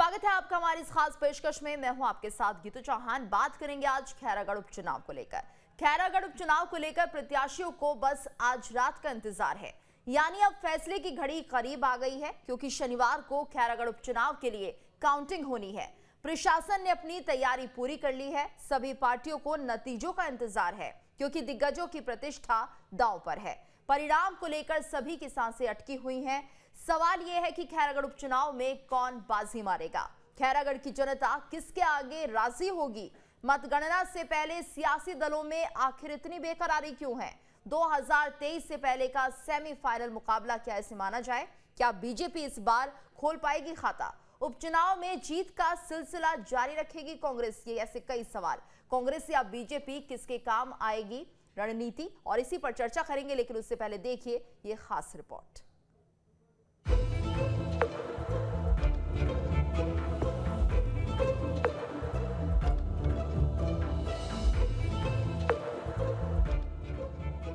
स्वागत है आपका हमारी इस खास पेशकश में। मैं हूं आपके साथ गीतू चौहान। बात करेंगे आज खैरागढ़ उपचुनाव को लेकर। खैरागढ़ उपचुनाव को लेकर प्रत्याशियों को बस आज रात का इंतजार है, यानी अब फैसले की घड़ी करीब आ गई है, क्योंकि शनिवार को खैरागढ़ उपचुनाव के लिए काउंटिंग होनी है। प्रशासन ने अपनी तैयारी पूरी कर ली है। सभी पार्टियों को नतीजों का इंतजार है, क्योंकि दिग्गजों की प्रतिष्ठा दांव पर है। परिणाम को लेकर सभी की सांसें अटकी हुई हैं। सवाल यह है कि खैरागढ़ उपचुनाव में कौन बाजी मारेगा। खैरागढ़ की जनता किसके आगे राजी होगी। मतगणना से पहले सियासी दलों में आखिर इतनी बेकरारी क्यों है। 2023 से पहले का सेमीफाइनल मुकाबला क्या ऐसे माना जाए। क्या बीजेपी इस बार खोल पाएगी खाता। उपचुनाव में जीत का सिलसिला जारी रखेगी कांग्रेस। ये ऐसे कई सवाल। कांग्रेस या बीजेपी किसके काम आएगी, रणनीति और इसी पर चर्चा करेंगे। लेकिन उससे पहले देखिए ये खास रिपोर्ट।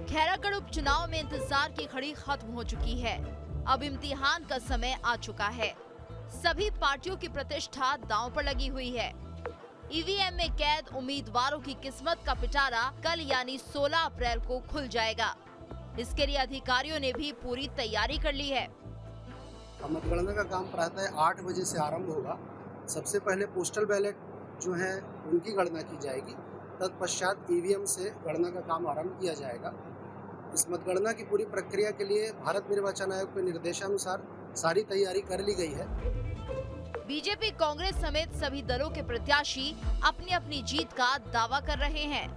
खैरागढ़ उपचुनाव में इंतजार की घड़ी खत्म हो चुकी है। अब इम्तिहान का समय आ चुका है। सभी पार्टियों की प्रतिष्ठा दांव पर लगी हुई है। ईवीएम में कैद उम्मीदवारों की किस्मत का पिटारा कल यानी 16 अप्रैल को खुल जाएगा। इसके लिए अधिकारियों ने भी पूरी तैयारी कर ली है। मतगणना का काम प्रातः 8 बजे से आरंभ होगा। सबसे पहले पोस्टल बैलेट जो है उनकी गणना की जाएगी। तत्पश्चात ईवीएम से गणना का काम आरंभ किया जाएगा। इस मतगणना की पूरी प्रक्रिया के लिए भारत निर्वाचन आयोग के निर्देशानुसार सारी तैयारी कर ली गई है। बीजेपी, कांग्रेस समेत सभी दलों के प्रत्याशी अपनी अपनी जीत का दावा कर रहे हैं,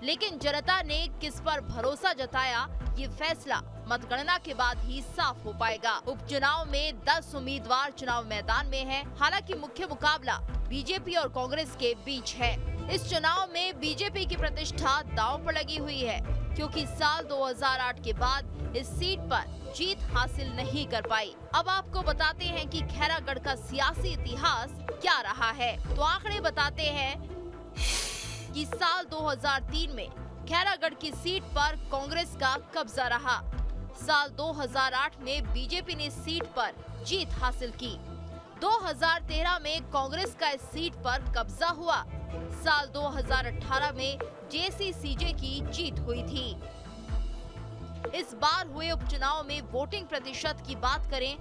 लेकिन जनता ने किस पर भरोसा जताया, ये फैसला मतगणना के बाद ही साफ हो पाएगा। उपचुनाव में 10 उम्मीदवार चुनाव मैदान में हैं। हालांकि मुख्य मुकाबला बीजेपी और कांग्रेस के बीच है। इस चुनाव में बीजेपी की प्रतिष्ठा दांव पर लगी हुई है, क्योंकि साल 2008 के बाद इस सीट पर जीत हासिल नहीं कर पाई। अब आपको बताते हैं कि खैरागढ़ का सियासी इतिहास क्या रहा है। तो आंकड़े बताते हैं कि साल 2003 में खैरागढ़ की सीट पर कांग्रेस का कब्जा रहा। साल 2008 में बीजेपी ने इस सीट पर जीत हासिल की। 2013 में कांग्रेस का इस सीट पर कब्जा हुआ। साल 2018 में जेसीसीजे की जीत हुई थी। इस बार हुए उपचुनाव में वोटिंग प्रतिशत की बात करें,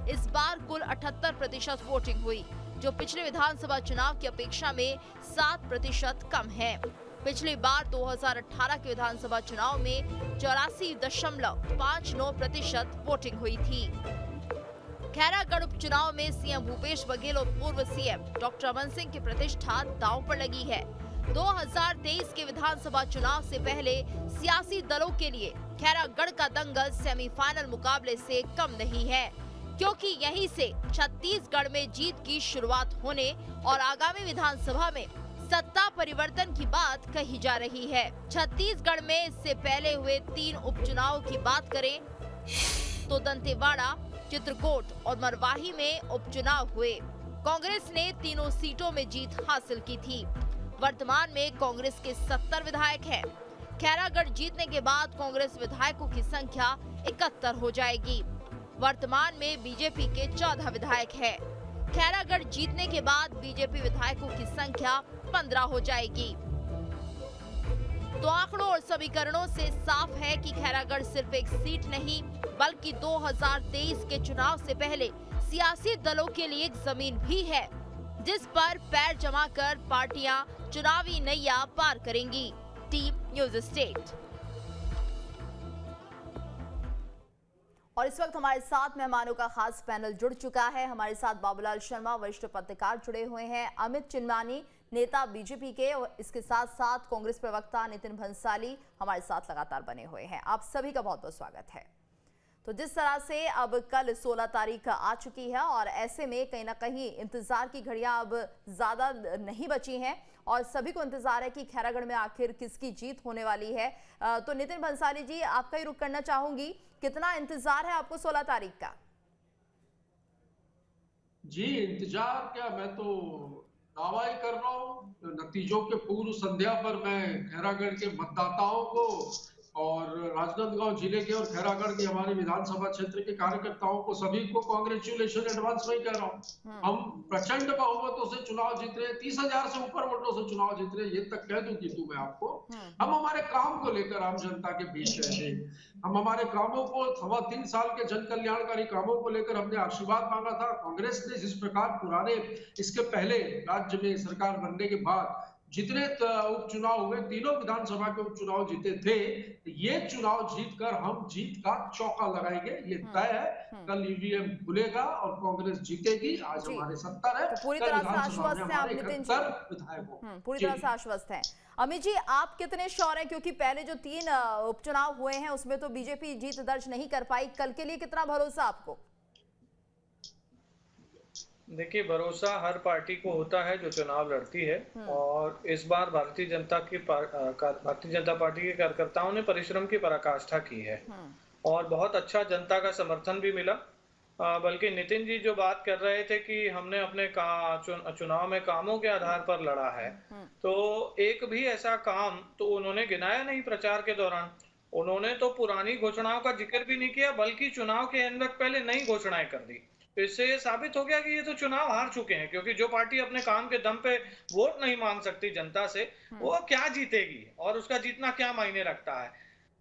इस बार कुल 78% वोटिंग हुई, जो पिछले विधानसभा चुनाव की अपेक्षा में 7% कम है। पिछली बार 2018 के विधानसभा चुनाव में 84.59% वोटिंग हुई थी। खैरागढ़ उपचुनाव में सीएम भूपेश बघेल और पूर्व सीएम डॉक्टर रमन सिंह की प्रतिष्ठा दांव पर लगी है। 2023 के विधानसभा चुनाव से पहले सियासी दलों के लिए खैरागढ़ का दंगल सेमीफाइनल मुकाबले से कम नहीं है, क्योंकि यहीं से छत्तीसगढ़ में जीत की शुरुआत होने और आगामी विधानसभा में सत्ता परिवर्तन की बात कही जा रही है। छत्तीसगढ़ में इससे पहले हुए 3 उपचुनाव की बात करें तो दंतेवाड़ा, चित्रकोट और मरवाही में उपचुनाव हुए। कांग्रेस ने तीनों सीटों में जीत हासिल की थी। वर्तमान में कांग्रेस के 70 विधायक हैं। खैरागढ़ जीतने के बाद कांग्रेस विधायकों की संख्या 71 हो जाएगी। वर्तमान में बीजेपी के 14 विधायक हैं। खैरागढ़ जीतने के बाद बीजेपी विधायकों की संख्या 15 हो जाएगी। तो आंकड़ों और समीकरणों से साफ है कि खैरागढ़ सिर्फ एक सीट नहीं, बल्कि 2023 के चुनाव से पहले सियासी दलों के लिए एक जमीन भी है, जिस पर पैर जमाकर पार्टियां चुनावी नैया पार करेंगी। Team news state. और इस वक्त हमारे साथ मेहमानों का खास पैनल जुड़ चुका है। हमारे साथ बाबूलाल शर्मा, वरिष्ठ पत्रकार, जुड़े हुए हैं। अमित चिन्मानी, नेता बीजेपी के, और इसके साथ साथ कांग्रेस प्रवक्ता नितिन भंसाली हमारे साथ लगातार बने हुए हैं। आप सभी का बहुत बहुत स्वागत है। तो जिस तरह से अब कल 16 तारीख आ चुकी है और ऐसे में कहीं ना कहीं इंतजार की घड़ियां अब ज्यादा नहीं बची हैं और सभी को इंतजार है कि खैरागढ़ में आखिर किसकी जीत होने वाली है। तो नितिन भंसाली जी, आपका ही रुख करना चाहूंगी, कितना इंतजार है आपको 16 तारीख का? जी इंतजार क्या, मैं तो दावा ही कर रहा हूँ। नतीजों के पूर्व संध्या पर मैं खैरागढ़ के मतदाताओं को और राजनांदगांव जिले के और खैरागढ़ के हमारे विधानसभा क्षेत्र के कार्यकर्ताओं को सभी को कांग्रेचुलेशन एडवांस में कह रहा हूँ। हम प्रचंड बहुमतों से चुनाव जीत रहे, 30,000 से ऊपर वोटों से चुनाव जीत रहे, ये तक कह दूं कि मैं आपको। हम हमारे काम को लेकर आम जनता के बीच गए थे। हम हमारे कामों को 3.25 साल के जन कल्याणकारी कामों को लेकर हमने आशीर्वाद मांगा था। कांग्रेस ने जिस प्रकार पुराने इसके पहले राज्य में सरकार बनने के बाद जितने उपचुनाव हुए, तीनों विधानसभा के उपचुनाव जीते थे, ये चुनाव जीतकर हम जीत का चौका लगाएंगे, ये तय है। कल ईवीएम खुलेगा और कांग्रेस जीतेगी। आज हमारे 70 है, तो पूरी तरह से आश्वस्त हैं आप नितिन जी, विधायक पूरी तरह से आश्वस्त हैं। अमित जी, आप कितने श्योर हैं, क्योंकि पहले जो 3 उपचुनाव हुए हैं उसमें तो बीजेपी जीत दर्ज नहीं कर पाई, कल के लिए कितना भरोसा आपको? देखिए, भरोसा हर पार्टी को होता है जो चुनाव लड़ती है, और इस बार भारतीय जनता पार्टी के कार्यकर्ताओं ने परिश्रम की पराकाष्ठा की है और बहुत अच्छा जनता का समर्थन भी मिला। बल्कि नितिन जी जो बात कर रहे थे कि हमने अपने चुनाव में कामों के आधार पर लड़ा है, तो एक भी ऐसा काम तो उन्होंने गिनाया नहीं प्रचार के दौरान। उन्होंने तो पुरानी घोषणाओं का जिक्र भी नहीं किया, बल्कि चुनाव के एंड तक पहले नई घोषणाएं कर दी। तो इससे ये साबित हो गया कि ये तो चुनाव हार चुके हैं, क्योंकि जो पार्टी अपने काम के दम पे वोट नहीं मांग सकती जनता से, वो क्या जीतेगी और उसका जीतना क्या मायने रखता है।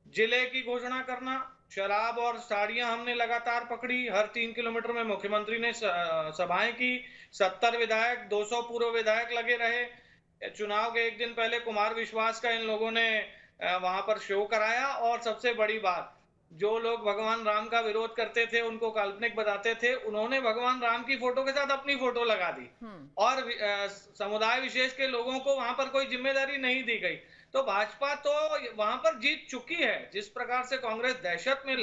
जिले की घोषणा करना, शराब और साड़ियां हमने लगातार पकड़ी, हर 3 किलोमीटर में मुख्यमंत्री ने सभाएं की, 70 विधायक 200 पूर्व विधायक लगे रहे। चुनाव के एक दिन पहले कुमार विश्वास का इन लोगों ने वहां पर शो कराया, और सबसे बड़ी बात, जो लोग भगवान राम का विरोध करते थे, उनको काल्पनिक बताते थे, उन्होंने भगवान राम की फोटो के साथ अपनी फोटो लगा दी और समुदाय विशेष के लोगों को वहां पर कोई जिम्मेदारी नहीं दी गई। तो भाजपा तो वहां पर जीत चुकी है। जिस प्रकार से कांग्रेस दहशत में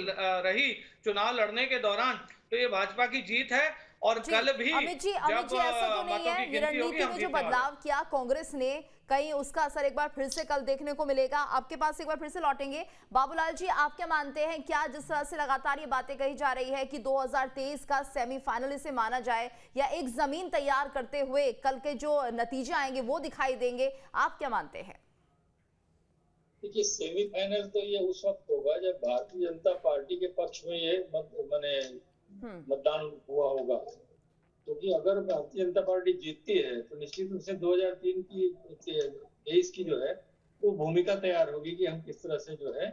रही चुनाव लड़ने के दौरान, तो ये भाजपा की जीत है। और कल भी अमित जी ऐसा तो नहीं है, रणनीति में जो बदलाव किया कांग्रेस ने, कहीं उसका असर एक बार फिर से कल देखने को मिलेगा? आपके पास एक बार फिर से लौटेंगे। बाबूलाल जी, आप क्या मानते हैं, क्या जिस तरह से लगातार ये बातें कही जा रही है कि 2023 का सेमीफाइनल इसे माना जाए, या एक जमीन तैयार करते हुए कल के जो नतीजे आएंगे वो दिखाई देंगे, आप क्या मानते हैं? देखिए, सेमीफाइनल तो ये उस वक्त होगा जब भारतीय जनता पार्टी के पक्ष में ये मतदान हुआ होगा। क्योंकि अगर भारतीय जनता पार्टी जीतती है तो निश्चित रूप से 2023 की जो है वो भूमिका तैयार होगी कि हम किस तरह से जो है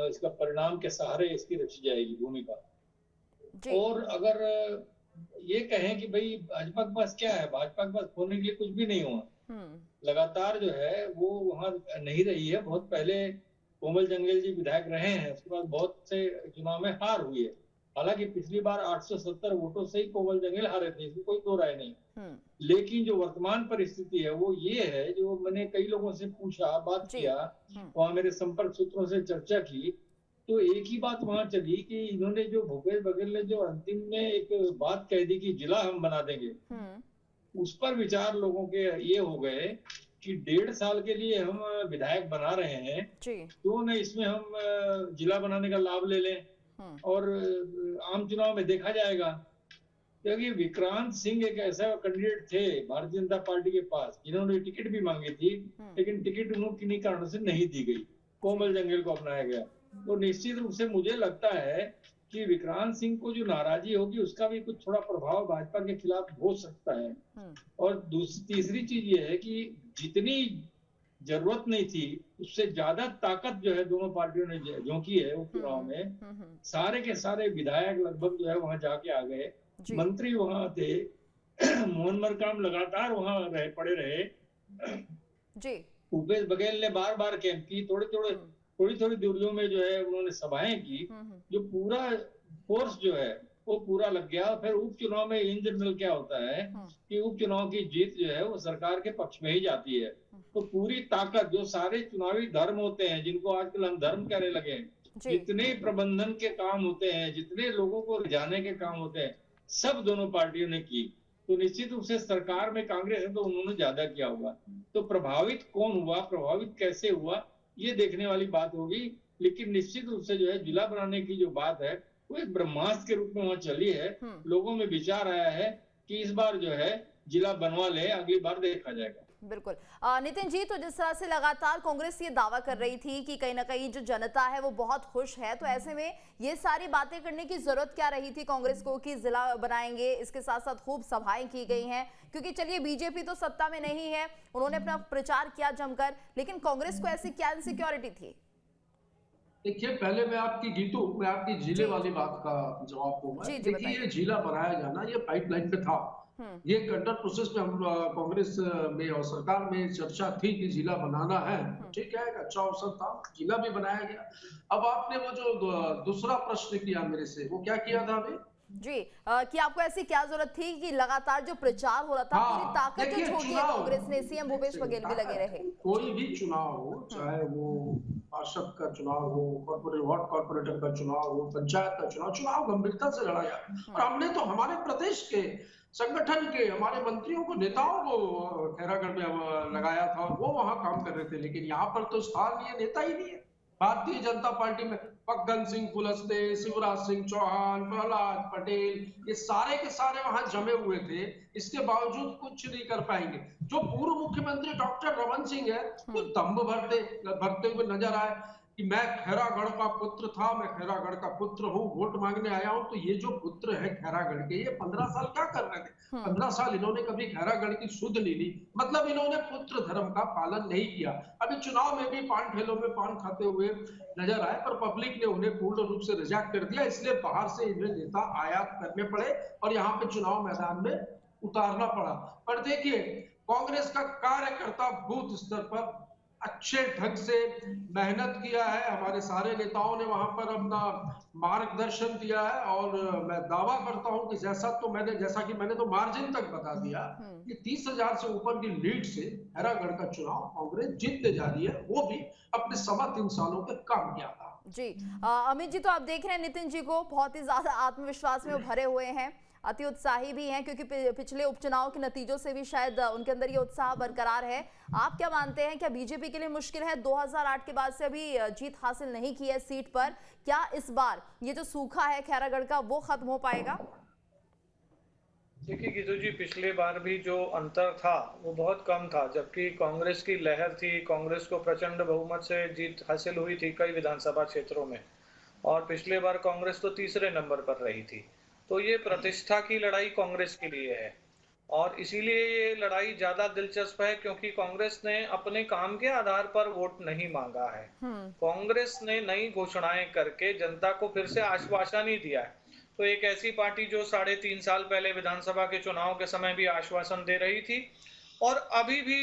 इसका परिणाम के सहारे इसकी रची जाएगी भूमिका। और अगर ये कहें कि भाई भाजपा के पास क्या है, भाजपा के पास खोने के लिए कुछ भी नहीं हुआ, लगातार जो है वो वहां नहीं रही है। बहुत पहले कोमल जंगल जी विधायक रहे हैं, उसके बाद बहुत से चुनाव में हार हुई है। हालांकि पिछली बार 870 वोटों से ही कोमल जंगल हारे थे, इसमें कोई दो राय नहीं। लेकिन जो वर्तमान परिस्थिति है वो ये है, जो मैंने कई लोगों से पूछा, बात किया, वहां मेरे संपर्क सूत्रों से चर्चा की, तो एक ही बात वहां चली कि इन्होंने जो भूपेश बघेल ने जो अंतिम में एक बात कह दी कि जिला हम बना देंगे, उस पर विचार लोगों के ये हो गए कि 1.5 साल के लिए हम विधायक बना रहे हैं, क्यों न इसमें हम जिला बनाने का लाभ ले लें और आम चुनाव में देखा जाएगा। क्योंकि विक्रांत सिंह एक ऐसा कैंडिडेट थे भारतीय जनता पार्टी के पास जिन्होंने टिकट भी मांगी थी, लेकिन टिकट उन्होंने किन्हीं कारणों से नहीं दी गई, कोमल जंगल को अपनाया गया। तो निश्चित रूप से मुझे लगता है कि विक्रांत सिंह को जो नाराजगी होगी उसका भी कुछ थोड़ा प्रभाव भाजपा के खिलाफ हो सकता है। और तीसरी चीज ये है कि जितनी जरूरत नहीं थी उससे ज्यादा ताकत जो है दोनों पार्टियों ने झोंकी है उपचुनाव में। सारे के सारे विधायक लगभग जो है वहां जाके आ गए, मंत्री वहां थे, मोहन मरकाम लगातार वहां पड़े रहे जी। भूपेश बघेल ने बार बार कैंप की, थोड़ी थोड़ी दूरियों में जो है उन्होंने सभाएं की, जो पूरा फोर्स जो है वो पूरा लग गया। फिर उपचुनाव में इन जनरल क्या होता है कि उपचुनाव की जीत जो है वो सरकार के पक्ष में ही जाती है। तो पूरी ताकत, जो सारे चुनावी धर्म होते हैं जिनको आजकल हम धर्म कहने लगे हैं, जितने प्रबंधन के काम होते हैं, जितने लोगों को रिझाने के काम होते हैं, सब दोनों पार्टियों ने की। तो निश्चित रूप से सरकार में कांग्रेस है तो उन्होंने ज्यादा किया होगा। तो प्रभावित कौन हुआ, प्रभावित कैसे हुआ, ये देखने वाली बात होगी। लेकिन निश्चित रूप से जो है जिला बनाने की जो बात है वो एक ब्रह्मास्त्र के रूप में वहां चली है। लोगों में विचार आया है कि इस बार जो है जिला बनवा ले, अगली बार देखा जाएगा। बिल्कुल। नितिन जी, तो जिस तरह से लगातार कांग्रेस ये दावा कर रही थी कि कहीं ना कहीं जो जनता है वो बहुत खुश है, तो ऐसे में ये सारी बातें करने की जरूरत क्या रही थी कांग्रेस को कि जिला बनाएंगे, इसके साथ साथ खूब सभाएं की गई हैं, क्योंकि चलिए बीजेपी तो सत्ता में नहीं है, उन्होंने अपना प्रचार किया जमकर, लेकिन कांग्रेस को ऐसी क्या इनसिक्योरिटी थी? देखिए, पहले मैं आपकी जिले वाली बात का जवाब दूंगा। देखिए, ये जिला बनाया जाना ये पाइपलाइन पे था, ये अंडर प्रोसेस में हम कांग्रेस में और सरकार में चर्चा थी कि जिला बनाना है। ठीक है, अच्छा अवसर था, जिला भी बनाया गया। अब आपने वो जो दूसरा प्रश्न किया मेरे से, वो क्या किया था अभी जी, कि आपको ऐसी क्या जरूरत थी कि लगातार जो प्रचार हो रहा था, पूरी ताकत जो छोड़ी है कांग्रेस ने, सीएम भूपेश बघेल भी लगे रहे। कोई भी चुनाव हो, चाहे वो पार्षद का चुनाव हो, वार्ड कॉर्पोरेटर का चुनाव हो, पंचायत का चुनाव गंभीरता से लड़ा जाए। और हमने तो हमारे प्रदेश के संगठन के हमारे मंत्रियों को, नेताओं को खैरागढ़ में लगाया था और वो वहां काम कर रहे थे। लेकिन यहाँ पर तो स्थानीय नेता ही नहीं है। भारतीय जनता पार्टी में फग्गन सिंह कुलस्ते, शिवराज सिंह चौहान, प्रहलाद पटेल, ये सारे के सारे वहां जमे हुए थे। इसके बावजूद कुछ नहीं कर पाएंगे। जो पूर्व मुख्यमंत्री डॉक्टर रमन सिंह है, वो दम्भ भरते हुए नजर आए कि मैं खैरागढ़ का पुत्र था, मैं खैरागढ़ का पुत्र हूँ, वोट मांगने आया हूँ। तो ये जो पुत्र है खैरागढ़ के, ये 15 साल क्या कर रहे थे? 15 साल इन्होंने कभी खैरागढ़ की सुध नहीं ली, मतलब इन्होंने पुत्र धर्म का पालन नहीं किया। अभी चुनाव में भी पान ठेलों में पान खाते हुए नजर आए, पर पब्लिक ने उन्हें पूर्ण रूप से रिजेक्ट कर दिया। इसलिए बाहर से इन्हें नेता आयात करने पड़े और यहाँ पे चुनाव मैदान में उतारना पड़ा। पर देखिए, कांग्रेस का कार्यकर्ता बूथ स्तर पर अच्छे ढंग से मेहनत किया है। हमारे सारे नेताओं ने वहां पर अपना मार्गदर्शन दिया है और मैं दावा करता हूं कि जैसा कि मैंने तो मार्जिन तक बता दिया कि 30,000 से ऊपर की लीड से खैरागढ़ का चुनाव कांग्रेस जीतने जा रही है, वो भी अपने 3.25 सालों के काम किया था। जी, अमित जी, तो आप देख रहे हैं नितिन जी को बहुत ही ज्यादा आत्मविश्वास में भरे हुए हैं, अति उत्साही भी हैं, क्योंकि पिछले उपचुनाव के नतीजों से भी शायद उनके अंदर ये उत्साह बरकरार है। आप क्या मानते हैं, क्या बीजेपी के लिए मुश्किल है? 2008 के बाद से अभी जीत हासिल नहीं की है सीट पर, क्या इस बार ये जो सूखा है खैरागढ़ का वो खत्म हो पाएगा? देखिए गीतू जी, पिछले बार भी जो अंतर था वो बहुत कम था, जबकि कांग्रेस की लहर थी, कांग्रेस को प्रचंड बहुमत से जीत हासिल हुई थी कई विधानसभा क्षेत्रों में, और पिछले बार कांग्रेस तो तीसरे नंबर पर रही थी। तो ये प्रतिष्ठा की लड़ाई कांग्रेस के लिए है और इसीलिए ये लड़ाई ज्यादा दिलचस्प है, क्योंकि कांग्रेस ने अपने काम के आधार पर वोट नहीं मांगा है। कांग्रेस ने नई घोषणाएं करके जनता को फिर से आश्वासन ही दिया है। तो एक ऐसी पार्टी जो 3.5 साल पहले विधानसभा के चुनाव के समय भी आश्वासन दे रही थी और अभी भी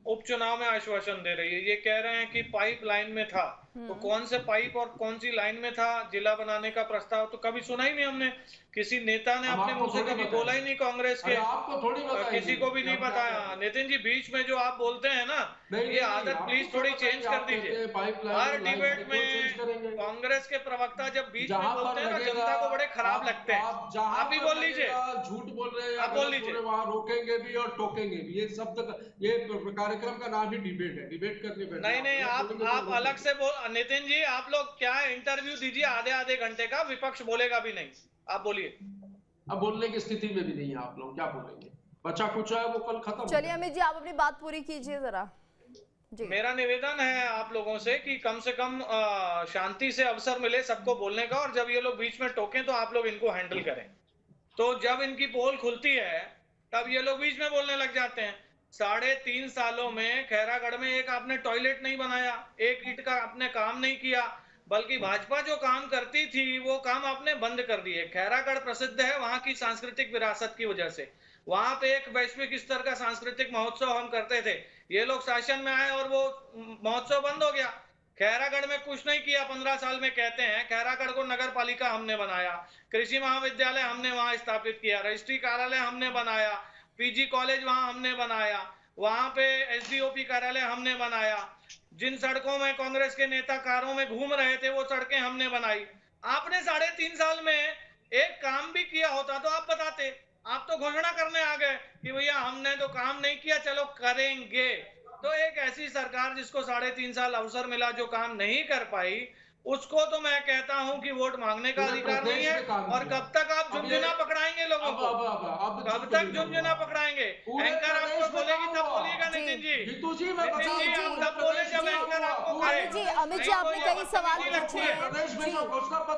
उपचुनाव में आश्वासन दे रही है। ये कह रहे हैं कि पाइपलाइन में था, तो कौन से पाइप और कौन सी लाइन में था जिला बनाने का प्रस्ताव, तो कभी सुना ही नहीं हमने। किसी नेता ने अपने मुंह से कभी बोला ही नहीं कांग्रेस के, आपको थोड़ी किसी को भी नहीं बताया। नितिन जी, बीच में जो आप बोलते हैं ना, ये आदत प्लीज थोड़ी चेंज कर दीजिए। हर डिबेट में कांग्रेस के प्रवक्ता जब बीच में बोलते हैं ना, जनता को बड़े खराब लगते हैं। आप ही बोल लीजिए, झूठ बोल रहे हैं, आप बोल लीजिए। वहाँ रोकेंगे भी और टोकेंगे भी। ये ये कार्यक्रम का नाम ही डिबेट है, डिबेट करने बैठे। नहीं, आप अलग से बोल। नितिन जी, आप लोग क्या इंटरव्यू दीजिए आधे घंटे का, विपक्ष बोलेगा भी नहीं, आप बोलिए। अब बोलने की स्थिति में भी नहीं है आप लोग, क्या बोलेंगे? बचा कुछ है वो कल खत्म। चलिए अमित जी, आप अपनी बात पूरी कीजिए जरा। जी, मेरा निवेदन है आप लोगों से कि कम से कम शांति से अवसर मिले सबको बोलने का, और जब ये लोग बीच में टोकें तो आप लोग इनको हैंडल करें। तो जब इनकी पोल खुलती है तब ये लोग बीच में बोलने लग जाते हैं। 3.5 सालों में खैरागढ़ में एक आपने टॉयलेट नहीं बनाया, एक ईंट का आपने काम नहीं किया, बल्कि भाजपा जो काम करती थी वो काम आपने बंद कर दिए। खैरागढ़ प्रसिद्ध है वहां की सांस्कृतिक विरासत की वजह से, वहां पे एक वैश्विक स्तर का सांस्कृतिक महोत्सव हम करते थे। ये लोग शासन में आए और वो महोत्सव बंद हो गया। खैरागढ़ में कुछ नहीं किया 15 साल में, कहते हैं। खैरागढ़ को नगर पालिका हमने बनाया, कृषि महाविद्यालय हमने वहां स्थापित किया, रजिस्ट्री कार्यालय हमने बनाया, पीजी कॉलेज वहां हमने बनाया, वहां पे एसडीओपी कार्यालय हमने बनाया। जिन सड़कों में कांग्रेस के नेता कारों में घूम रहे थे वो सड़कें हमने बनाई। आपने 3.5 साल में एक काम भी किया होता तो आप बताते। आप तो घोषणा करने आ गए कि भैया हमने तो काम नहीं किया, चलो करेंगे। तो एक ऐसी सरकार जिसको 3.5 साल अवसर मिला, जो काम नहीं कर पाई, उसको तो मैं कहता हूं कि वोट मांगने का अधिकार नहीं है। और कब तक आप झुंझुना पकड़ाएंगे लोगों को? कब तक झुंझुना पकड़ाएंगे? एंकर आपको बोलेगी तब बोलिएगा नितिन जी। जीतू जी नितिन जी आप तब बोले जब एंकर आपको कहे। अमित जी आपने कई सवाल पूछे हैं।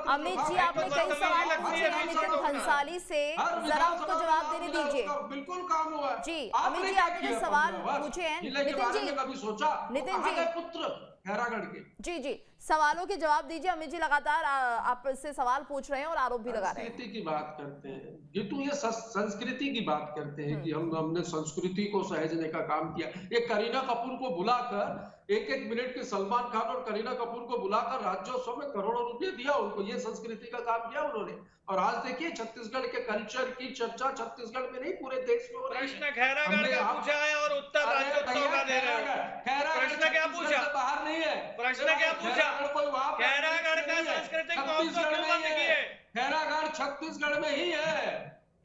अमित जी आपने कई सवाल पूछे हैं नितिन भंसाली से, जरा उनको जवाब देने दीजिए। बिल्कुल काम हुआ है जी अमित जी आपने जो सवाल पूछे हैं नितिन जी, कभी सोचा नितिन जी पुत्र खैरागढ़ के जी सवालों के जवाब दीजिए। अमित जी लगातार आपसे सवाल पूछ रहे हैं और आरोप भी लगा रहे हैं। संस्कृति की बात करते हैं जीतू, ये संस्कृति की बात करते हैं कि हमने संस्कृति को सहेजने का काम किया। ये करीना कपूर को बुलाकर एक मिनट के सलमान खान और करीना कपूर को बुलाकर राज्योत्सव में करोड़ों रुपए दिया उनको, ये संस्कृति का काम किया उन्होंने। और आज देखिए छत्तीसगढ़ के कल्चर की चर्चा छत्तीसगढ़ में नहीं पूरे देश में हो रही है। प्रश्न खैरागढ़ का पूछा है और उत्तर राज्योत्सव का दे रहे हो। प्रश्न क्या पूछा? बाहर नहीं है। प्रश्न क्या पूछा? खैरागढ़ का सांस्कृतिक महोत्सव क्यों बंद किए? खैरागढ़ छत्तीसगढ़ में ही है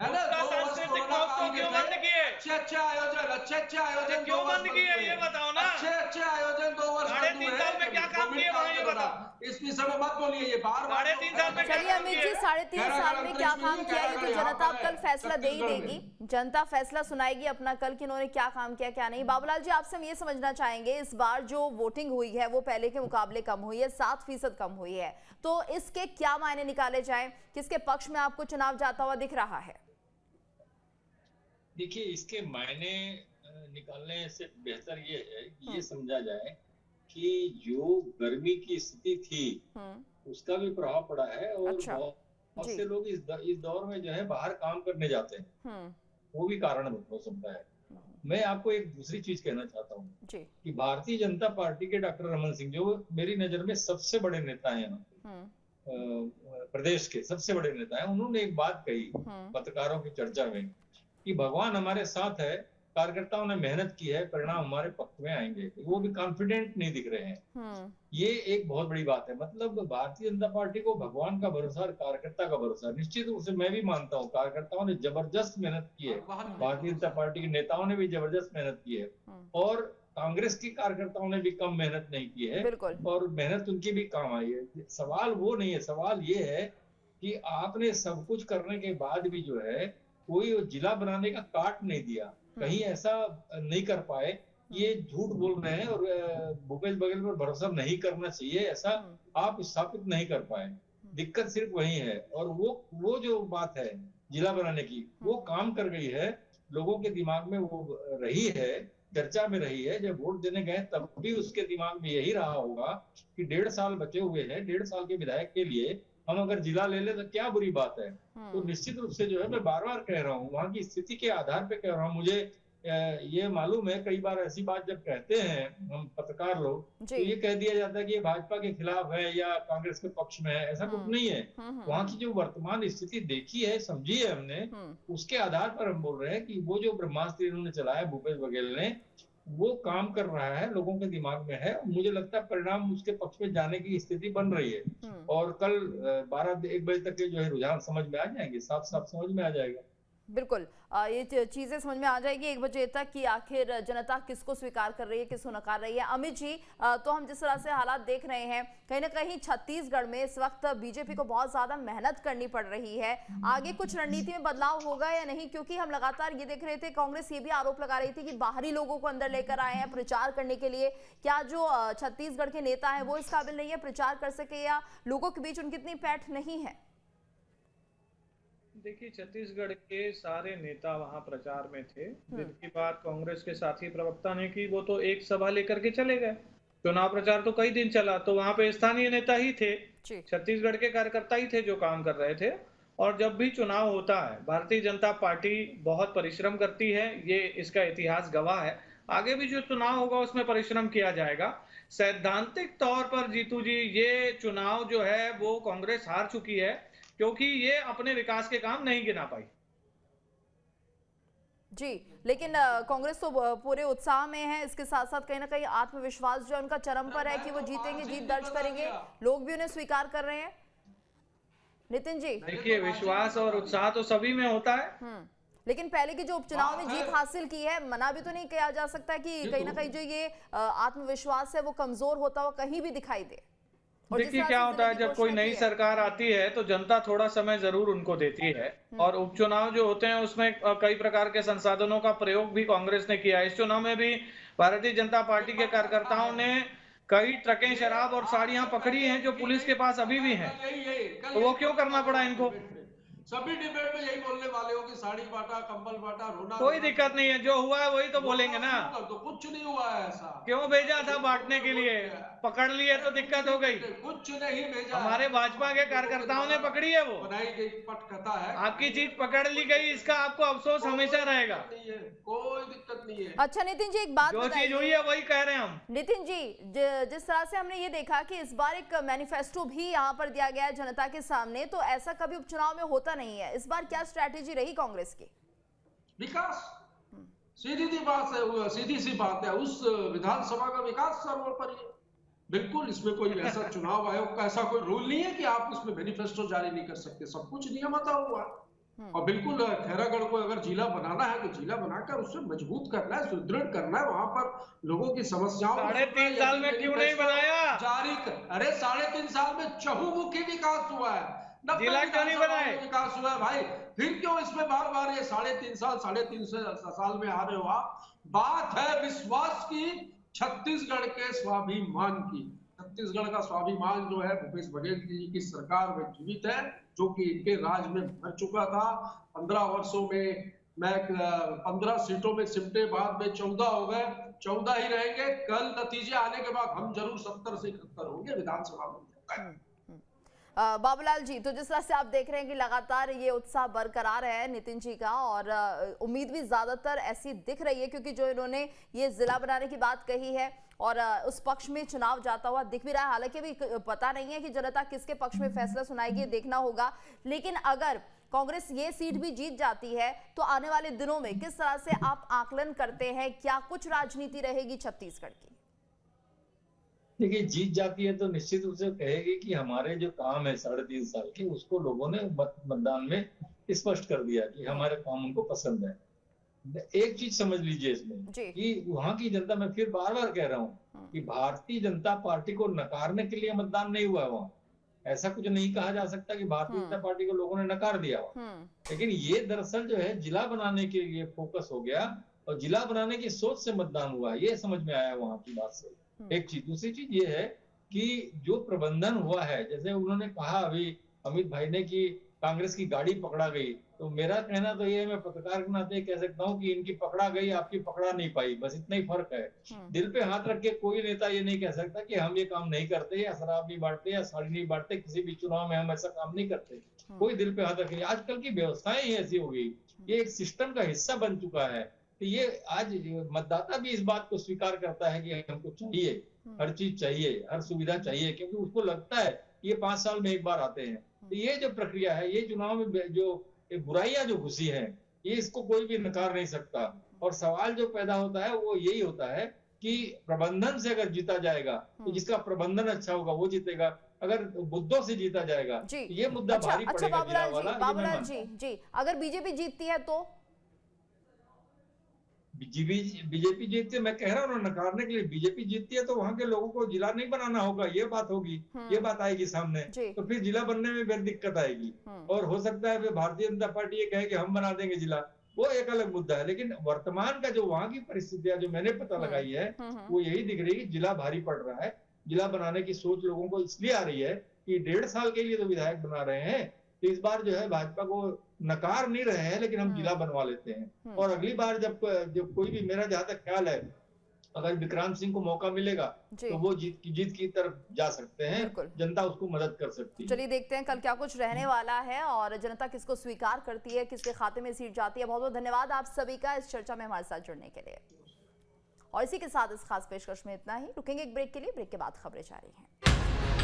ना? सांस्कृतिक महोत्सव क्यों बंद किए? अच्छे आयोजन क्यों बंद किए ये बताओ ना। अच्छे आयोजन 2 वर्ष 3.5 साल में क्या काम किए वहाँ ये बताओ। इस विषय में मत बोलिए, ये बार 3.5 साल में चलिए अमित जी 3.5 साल में क्या काम किया ये तो जनता अब कल फैसला दे ही देगी। जनता फैसला सुनाएगी अपना कल कि इन्होंने क्या काम किया क्या नहीं। बाबूलाल जी आपसे हम ये समझना चाहेंगे, इस बार जो वोटिंग हुई है वो पहले के मुकाबले कम हुई है, 7% कम हुई है, तो इसके क्या मायने निकाले जाए? किसके पक्ष में आपको चुनाव जाता हुआ दिख रहा है? देखिए इसके मायने निकालने से बेहतर ये है कि ये समझा जाए कि जो गर्मी की स्थिति थी उसका भी प्रभाव पड़ा है। और बहुत से लोग इस दौर में जो है बाहर काम करने जाते हैं, वो भी कारण हो सकता है। मैं आपको एक दूसरी चीज कहना चाहता हूँ कि भारतीय जनता पार्टी के डॉक्टर रमन सिंह जो मेरी नजर में सबसे बड़े नेता हैं प्रदेश के सबसे बड़े नेता हैं, उन्होंने एक बात कही पत्रकारों की चर्चा में कि भगवान हमारे साथ है, कार्यकर्ताओं ने मेहनत की है, परिणाम हमारे पक्ष में आएंगे। वो भी कॉन्फिडेंट नहीं दिख रहे हैं। ये एक बहुत बड़ी बात है। मतलब भारतीय जनता पार्टी को भगवान का भरोसा और कार्यकर्ता का भरोसा। निश्चित रूप से मैं भी मानता हूँ कार्यकर्ताओं ने जबरदस्त मेहनत की है, भारतीय जनता पार्टी के नेताओं ने भी जबरदस्त मेहनत की है, और कांग्रेस की कार्यकर्ताओं ने भी कम मेहनत नहीं की है, और मेहनत उनकी भी काम आई है। सवाल वो नहीं है, सवाल ये है कि आपने सब कुछ करने के बाद भी जो है कोई जिला बनाने का काट नहीं दिया, कहीं ऐसा नहीं कर पाए। ये झूठ बोल रहे हैं और भूपेश बघेल पर भरोसा नहीं करना चाहिए, ऐसा आप स्थापित नहीं कर पाए। दिक्कत सिर्फ वही है। और वो जो बात है जिला बनाने की, वो काम कर गई है, लोगों के दिमाग में वो रही है, चर्चा में रही है। जब वोट देने गए तब भी उसके दिमाग में यही रहा होगा कि 1.5 साल बचे हुए हैं, 1.5 साल के विधायक के लिए हम अगर जिला ले ले तो क्या बुरी बात है। तो निश्चित रूप से जो है मैं बार बार कह रहा हूँ, वहाँ की स्थिति के आधार पे कह रहा हूँ। मुझे ये मालूम है कई बार ऐसी बात जब कहते हैं हम पत्रकार लोग तो ये कह दिया जाता है कि ये भाजपा के खिलाफ है या कांग्रेस के पक्ष में है। ऐसा कुछ नहीं है। वहाँ की जो वर्तमान स्थिति देखी है, समझी है हमने, उसके आधार पर हम बोल रहे हैं कि वो जो ब्रह्मास्त्र इन्होंने चलाया भूपेश बघेल ने, वो काम कर रहा है, लोगों के दिमाग में है। मुझे लगता है परिणाम उसके पक्ष में जाने की स्थिति बन रही है। और कल 12-1 बजे तक के जो है रुझान समझ में आ जाएंगे, साफ साफ समझ में आ जाएगा। बिल्कुल ये चीजें समझ में आ जाएगी 1 बजे तक कि आखिर जनता किसको स्वीकार कर रही है, किसको नकार रही है। अमित जी तो हम जिस तरह से हालात देख रहे हैं, कहीं ना कहीं छत्तीसगढ़ में इस वक्त बीजेपी को बहुत ज्यादा मेहनत करनी पड़ रही है। आगे कुछ रणनीति में बदलाव होगा या नहीं, क्योंकि हम लगातार ये देख रहे थे, कांग्रेस ये भी आरोप लगा रही थी कि बाहरी लोगों को अंदर लेकर आए हैं प्रचार करने के लिए। क्या जो छत्तीसगढ़ के नेता है वो इस काबिल नहीं है प्रचार कर सके, या लोगों के बीच उनकी इतनी पैठ नहीं है? देखिए छत्तीसगढ़ के सारे नेता वहां प्रचार में थे। जिनकी बात कांग्रेस के साथी प्रवक्ता ने की, वो तो एक सभा लेकर के चले गए। चुनाव प्रचार तो कई दिन चला, तो वहां पे स्थानीय नेता ही थे, छत्तीसगढ़ के कार्यकर्ता ही थे जो काम कर रहे थे। और जब भी चुनाव होता है, भारतीय जनता पार्टी बहुत परिश्रम करती है, ये इसका इतिहास गवाह है। आगे भी जो चुनाव होगा उसमें परिश्रम किया जाएगा। सैद्धांतिक तौर पर जीतू जी, ये चुनाव जो है वो कांग्रेस हार चुकी है, क्योंकि ये अपने विकास के काम नहीं गिना पाई। जी, लेकिन कांग्रेस तो पूरे उत्साह में है। इसके साथ साथ कहीं ना कहीं आत्मविश्वास जो उनका चरम पर है कि वो जीतेंगे, जीत दर्ज करेंगे। लोग भी उन्हें स्वीकार कर रहे हैं। नितिन जी देखिए, विश्वास और उत्साह तो सभी में होता है। लेकिन पहले की जो उपचुनाव में जीत हासिल की है, मना भी तो नहीं किया जा सकता कि कहीं ना कहीं जो ये आत्मविश्वास है वो कमजोर होता हुआ कहीं भी दिखाई दे। और जिस देखिए तरह क्या से होता जिले है, की जब कोई घोषणा नई की है। सरकार आती है तो जनता थोड़ा समय जरूर उनको देती है और उपचुनाव जो होते हैं उसमें कई प्रकार के संसाधनों का प्रयोग भी कांग्रेस ने किया है। इस चुनाव में भी भारतीय जनता पार्टी के कार्यकर्ताओं ने कई ट्रकें शराब और साड़ियां पकड़ी हैं जो पुलिस के पास अभी भी हैं। तो वो क्यों करना पड़ा इनको? सभी डिबेट में यही बोलने वाले हो कि साड़ी बांटा, कंबल बांटा, रोना कोई दिक्कत नहीं है, जो हुआ है वही तो बोलेंगे ना। तो कुछ नहीं हुआ है ऐसा। क्यों भेजा था बांटने के लिए? पकड़ लिए तो दिक्कत हो गई। कुछ नहीं भेजा। हमारे भाजपा के कार्यकर्ताओं ने पकड़ी है, वो बनाई गई पटकथा है। आपकी चीज पकड़ ली गई, इसका आपको अफसोस हमेशा रहेगा। कोई दिक्कत नहीं है। अच्छा नितिन जी, एक बात जो चीज बताइए। हुई है वही कह रहे हैं हम। नितिन जी, जिस तरह से हमने ये देखा कि इस बार एक मैनिफेस्टो भी यहाँ पर दिया गया है जनता के सामने, तो ऐसा कभी उपचुनाव में होता नहीं है। इस बार क्या स्ट्रैटेजी रही कांग्रेस की? विकास, सीधी सी बात है, उस विधानसभा का विकास सर्वोपरि है। बिल्कुल, इसमें कोई ऐसा चुनाव आयोग का ऐसा कोई रूल नहीं है कि आप उसमें मैनिफेस्टो जारी नहीं कर सकते, सब कुछ नियमता हुआ है। और बिल्कुल खैरागढ़ को अगर जिला बनाना है तो जिला बनाकर उसे मजबूत करना है, सुदृढ़ करना है, वहां पर लोगों की समस्याओं 3.5 साल में क्यों नहीं बनाया? अरे 3.5 साल में चहुमुखी विकास हुआ है, जिला क्यों नहीं बनाए? विकास हुआ है भाई, फिर क्यों इसमें बार बार ये 3.5 साल में आ रहे हो आप? बात है विश्वास की, छत्तीसगढ़ के स्वाभिमान की। छत्तीसगढ़ का स्वाभिमान जो है भूपेश बघेल जी की सरकार में जीवित है, जो कि इनके राज में भर चुका था। 15 वर्षों में 15 सीटों में सिमटे, बाद में 14 हो गए, 14 ही रहेंगे। कल नतीजे आने के बाद हम जरूर 70 से 71 होंगे विधानसभा में। बाबूलाल जी, तो जिस तरह से आप देख रहे हैं कि लगातार ये उत्साह बरकरार है नितिन जी का, और उम्मीद भी ज्यादातर ऐसी दिख रही है, क्योंकि जो इन्होंने ये जिला बनाने की बात कही है और उस पक्ष में चुनाव जाता हुआ दिख भी रहा है। हालांकि अभी पता नहीं है कि जनता किसके पक्ष में फैसला सुनाएगी, देखना होगा। लेकिन अगर कांग्रेस ये सीट भी जीत जाती है तो आने वाले दिनों में किस तरह से आप आकलन करते हैं, क्या कुछ राजनीति रहेगी छत्तीसगढ़ की? देखिए, जीत जाती है तो निश्चित रूप से कहेगी कि हमारे जो काम है 3.5 साल के, उसको लोगों ने मतदान में स्पष्ट कर दिया कि हमारे काम उनको पसंद है। एक चीज समझ लीजिए इसमें कि वहां की जनता, मैं फिर बार बार कह रहा हूँ कि भारतीय जनता पार्टी को नकारने के लिए मतदान नहीं हुआ है वहां। ऐसा कुछ नहीं कहा जा सकता कि भारतीय जनता पार्टी को लोगों ने नकार दिया हो, लेकिन ये दरअसल जो है जिला बनाने के लिए फोकस हो गया और जिला बनाने की सोच से मतदान हुआ, ये समझ में आया वहां की बात से। एक चीज, दूसरी चीज ये है कि जो प्रबंधन हुआ है, जैसे उन्होंने कहा अभी अमित भाई ने कि कांग्रेस की गाड़ी पकड़ा गई, तो मेरा कहना तो ये है, मैं पत्रकार के नाते कह सकता हूँ कि इनकी पकड़ा गई, आपकी पकड़ा नहीं पाई, बस इतना ही फर्क है। दिल पे हाथ रख के कोई नेता ये नहीं कह सकता कि हम ये काम नहीं करते, या शराब नहीं बांटते, या साड़ी नहीं बांटते, किसी भी चुनाव में हम ऐसा काम नहीं करते। कोई दिल पे हाथ रखे। आजकल की व्यवस्थाएं ही ऐसी हो गई, ये एक सिस्टम का हिस्सा बन चुका है। तो ये आज मतदाता भी इस बात को स्वीकार करता है कि हमको चाहिए, हर चीज चाहिए, हर सुविधा चाहिए, क्योंकि उसको लगता है ये 5 साल में एक बार आते हैं। तो ये जो प्रक्रिया है, ये चुनाव में जो बुराइयां जो घुसी हैं, ये इसको कोई भी नकार नहीं सकता। और सवाल जो पैदा होता है वो यही होता है कि प्रबंधन से अगर जीता जाएगा तो जिसका प्रबंधन अच्छा होगा वो जीतेगा, अगर मुद्दों से जीता जाएगा तो ये मुद्दा भारी पड़ेगा। बाबूलाल जी, अगर बीजेपी जीतती है तो? बीजेपी जीतती है, मैं कह रहा हूँ ना, नकारने के लिए बीजेपी जीतती है तो वहां के लोगों को जिला नहीं बनाना होगा, ये बात होगी, ये बात आएगी सामने, तो फिर जिला बनने में फिर दिक्कत आएगी। और हो सकता है फिर भारतीय जनता पार्टी ये कहे कि हम बना देंगे जिला, वो एक अलग मुद्दा है। लेकिन वर्तमान का जो वहां की परिस्थितियां जो मैंने पता लगाई है वो यही दिख रही है कि जिला भारी पड़ रहा है। जिला बनाने की सोच लोगों को इसलिए आ रही है कि 1.5 साल के लिए तो विधायक बना रहे हैं, तो इस बार जो है भाजपा को नकार नहीं रहे हैं, लेकिन हम जिला बनवा लेते हैं। और अगली बार जब कोई भी, मेरा जहां तक ख्याल है, अगर विक्रांत सिंह को मौका मिलेगा तो वो जीत की तरफ जा सकते हैं, जनता उसको मदद कर सकती है। चलिए देखते हैं कल क्या कुछ रहने वाला है और जनता किसको स्वीकार करती है, किसके खाते में सीट जाती है। बहुत बहुत धन्यवाद आप सभी का इस चर्चा में हमारे साथ जुड़ने के लिए। और इसी के साथ इस खास पेशकश में इतना ही। रुकेंगे एक ब्रेक के लिए, ब्रेक के बाद खबरें जारी हैं।